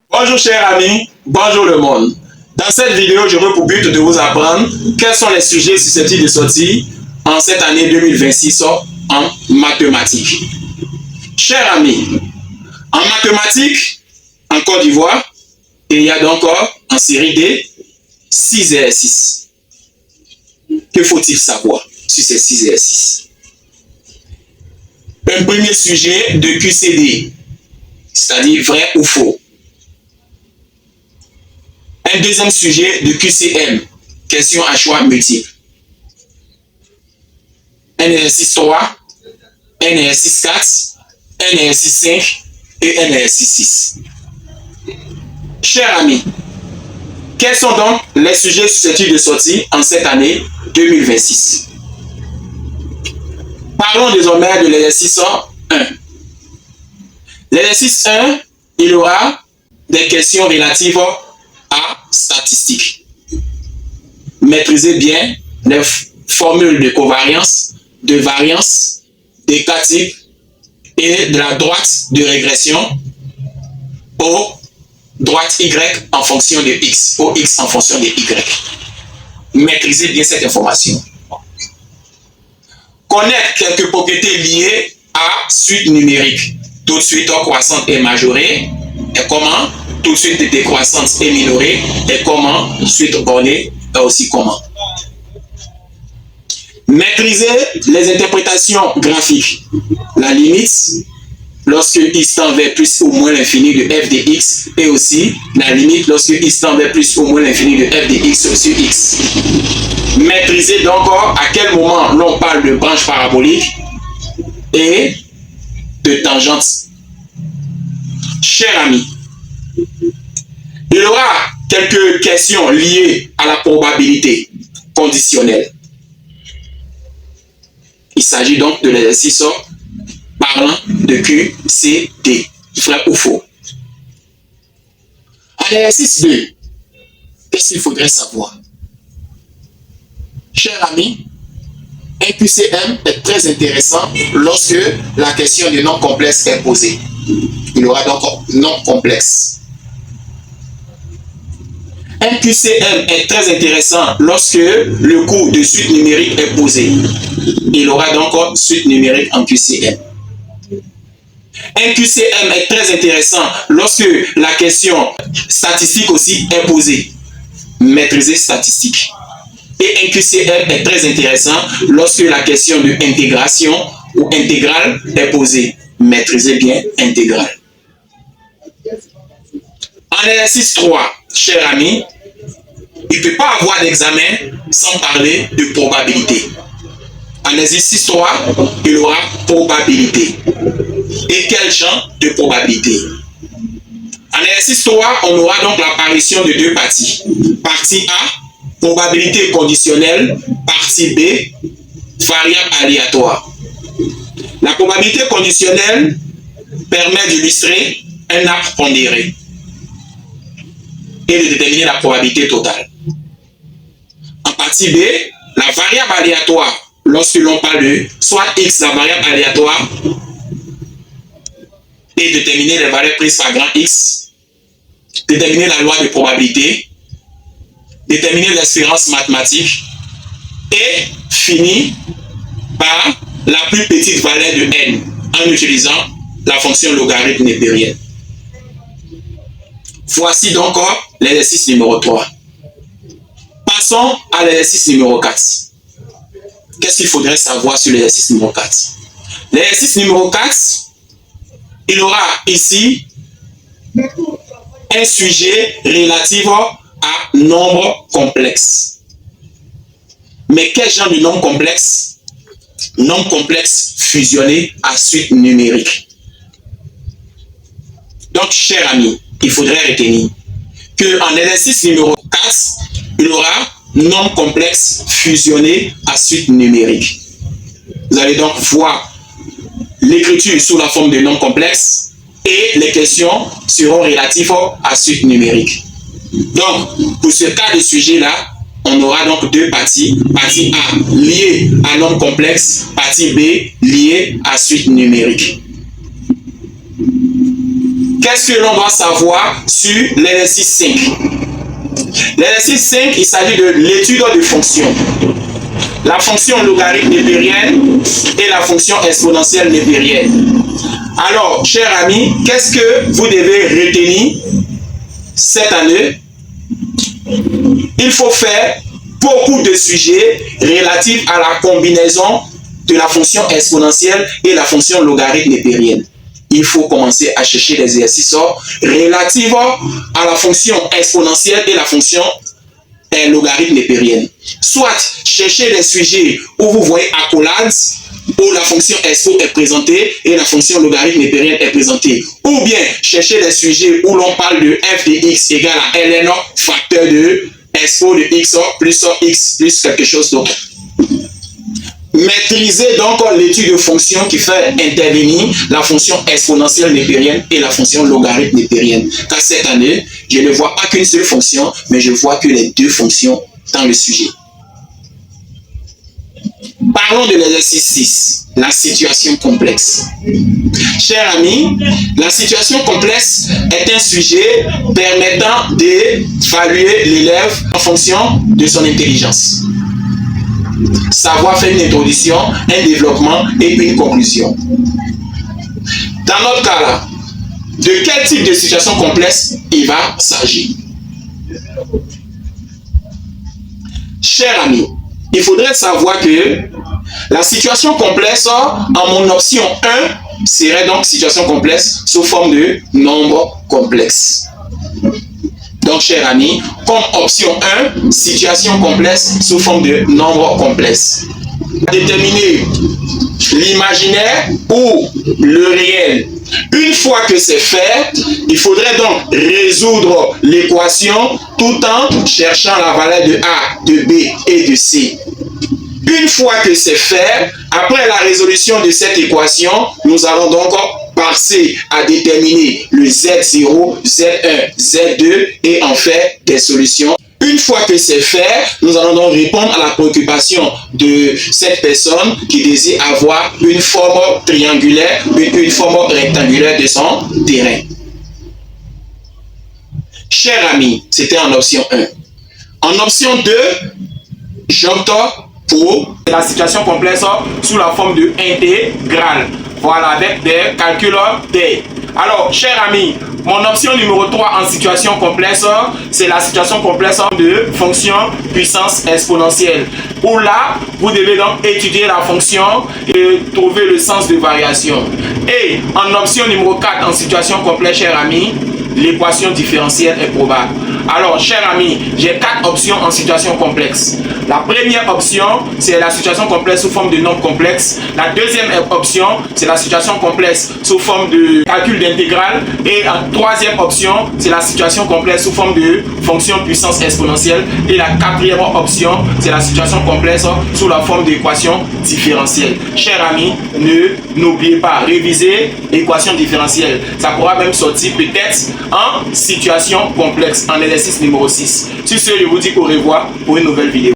Bonjour chers amis, bonjour le monde. Dans cette vidéo, j'aurai pour but de vous apprendre quels sont les sujets susceptibles de sortir en cette année 2026 en mathématiques. Chers amis, en mathématiques, en Côte d'Ivoire, il y a donc en série D 6 exercices. Que faut-il savoir sur ces 6 exercices? Un premier sujet de QCD, c'est-à-dire vrai ou faux. Un deuxième sujet de QCM, question à choix multiple. Un exercice 3, un exercice 4, un exercice 5 et un exercice 6. Chers amis, quels sont donc les sujets susceptibles de sortir en cette année 2026? Parlons désormais de l'exercice 1. L'exercice 1, il y aura des questions relatives à statistiques. Maîtrisez bien les formules de covariance, de variance, des cas types et de la droite de régression aux droite Y en fonction de X, au X en fonction de Y. Maîtrisez bien cette information. Connaître quelques propriétés liées à suite numérique. Tout de suite croissante et majorée. Et comment? Tout de suite décroissante et minorée. Et comment? Suite bornée et aussi comment. Maîtriser les interprétations graphiques. La limite, lorsque x tend vers plus ou moins l'infini de f de x, et aussi la limite lorsque x tend vers plus ou moins l'infini de f de x sur x. Maîtriser donc à quel moment l'on parle de branche parabolique et de tangente. Chers amis, il y aura quelques questions liées à la probabilité conditionnelle. Il s'agit donc de l'exercice parlant de QCD, vrai ou faux. À l'exercice 2, qu'est-ce qu'il faudrait savoir? Chers amis, un QCM est très intéressant lorsque la question de nom complexe est posée. Il y aura donc nom complexe. Un QCM est très intéressant lorsque le cours de suite numérique est posé. Il y aura donc suite numérique en QCM. Un QCM est très intéressant lorsque la question statistique aussi est posée. Maîtriser statistique. Et un QCM est très intéressant lorsque la question de intégration ou intégrale est posée. Maîtrisez bien intégrale. En exercice 3, chers amis, il ne peut pas avoir d'examen sans parler de probabilité. En exercice 3, il y aura probabilité. Et quel genre de probabilité? En exercice 3, on aura donc l'apparition de deux parties. Partie A, probabilité conditionnelle. Partie B, variable aléatoire. La probabilité conditionnelle permet d'illustrer un arbre pondéré et de déterminer la probabilité totale. En partie B, la variable aléatoire, lorsque l'on parle de soit X, la variable aléatoire, et déterminer les valeurs prises par grand X, déterminer la loi de probabilité, déterminer l'espérance mathématique, et finir par la plus petite valeur de n en utilisant la fonction logarithme népérienne. Voici donc l'exercice numéro 3. Passons à l'exercice numéro 4. Qu'est-ce qu'il faudrait savoir sur l'exercice numéro 4? L'exercice numéro 4, il aura ici un sujet relatif à nombre complexe. Mais quel genre de nombre complexe? Nombre complexe fusionné à suite numérique. Donc, chers amis, il faudrait retenir qu'en exercice numéro 4, il y aura nombre complexe fusionné à suite numérique. Vous allez donc voir l'écriture sous la forme de nombres complexes et les questions seront relatives à suite numérique. Donc, pour ce cas de sujet-là, on aura donc deux parties. Partie A liée à nombre complexe, partie B liée à suite numérique. qu'est-ce que l'on doit savoir sur l'exercice 5? L'exercice 5, il s'agit de l'étude de fonctions. La fonction logarithme népérienne et la fonction exponentielle népérienne. Alors, chers amis, qu'est-ce que vous devez retenir cette année? Il faut faire beaucoup de sujets relatifs à la combinaison de la fonction exponentielle et la fonction logarithme népérienne. Il faut commencer à chercher des exercices relatifs à la fonction exponentielle et la fonction logarithme népérienne. Soit chercher des sujets où vous voyez accolades, où la fonction expo est présentée et la fonction logarithme népérienne est présentée. Ou bien chercher des sujets où l'on parle de f de x égale à ln facteur de expo de x plus quelque chose d'autre. Maîtriser donc l'étude de fonction qui fait intervenir la fonction exponentielle népérienne et la fonction logarithme népérienne. Car cette année, je ne vois pas qu'une seule fonction, mais je vois que les deux fonctions dans le sujet. Parlons de l'exercice 6, la situation complexe. Chers amis, la situation complexe est un sujet permettant d'évaluer l'élève en fonction de son intelligence. Savoir faire une introduction, un développement et une conclusion. Dans notre cas là, de quel type de situation complexe il va s'agir? Chers amis, il faudrait savoir que la situation complexe en mon option 1 serait donc situation complexe sous forme de nombre complexe. Donc, chers amis, comme option 1, situation complexe sous forme de nombre complexe. Déterminer l'imaginaire ou le réel. Une fois que c'est fait, il faudrait donc résoudre l'équation tout en cherchant la valeur de A, de B et de C. Une fois que c'est fait, après la résolution de cette équation, nous allons donc passer à déterminer le Z0, Z1, Z2 et en faire des solutions. Une fois que c'est fait, nous allons donc répondre à la préoccupation de cette personne qui désire avoir une forme triangulaire, une forme rectangulaire de son terrain. Chers amis, c'était en option 1. En option 2, j'opte pour la situation complexe sous la forme de intégrale. Voilà, avec des calculs D. Alors, chers amis, mon option numéro 3 en situation complexe, c'est la situation complexe de fonction puissance exponentielle. Où là, vous devez donc étudier la fonction et trouver le sens de variation. Et en option numéro 4 en situation complexe, chers amis, l'équation différentielle est probable. Alors, chers amis, j'ai 4 options en situation complexe. La première option, c'est la situation complexe sous forme de nombre complexe. La deuxième option, c'est la situation complexe sous forme de calcul d'intégrale. Et la troisième option, c'est la situation complexe sous forme de fonction puissance exponentielle. Et la quatrième option, c'est la situation complexe sous la forme d'équation différentielle. Chers amis, n'oubliez pas, réviser l'équation différentielle. Ça pourra même sortir peut-être en situation complexe, en exercice numéro 6. Sur ce, je vous dis au revoir pour une nouvelle vidéo.